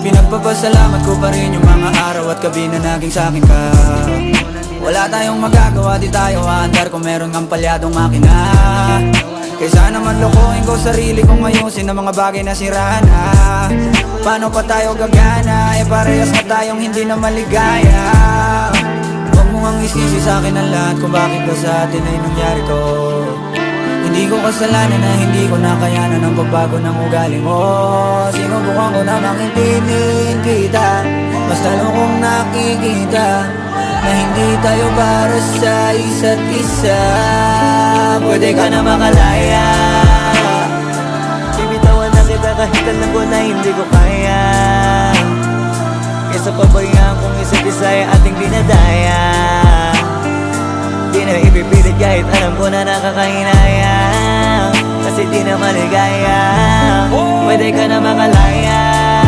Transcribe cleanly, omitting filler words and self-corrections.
Pinagpapasalamat ko pa rin yung mga araw at gabi na naging sa'kin ka. Wala tayong magagawa, di tayo aandar kung meron ng palyadong makina. Kaysa naman lokohin ko sarili kong ayusin ang mga bagay na sira na. Paano pa tayo gagana, parehas na tayong hindi na maligaya. Huwag mo ang isisi sa'kin ang lahat kung bakit ba sa atin ay nangyari to. Hindi ko kasalanan na hindi ko nakayanan ang pagbago ng ugali mo. Sinubukan ko namang intindihin kita, mas lalo kong nakikita na hindi tayo para sa isa't isa. Pwede ka na makalaya, bibitawan na kita kahit alam ko na hindi ko kaya. Kesa pabayaan kung isa't isa ay ating dinadaya. Di na ipipilit kahit alam ko na nakakahinaya, kasi di na maligaya. Pwede ka na makalaya,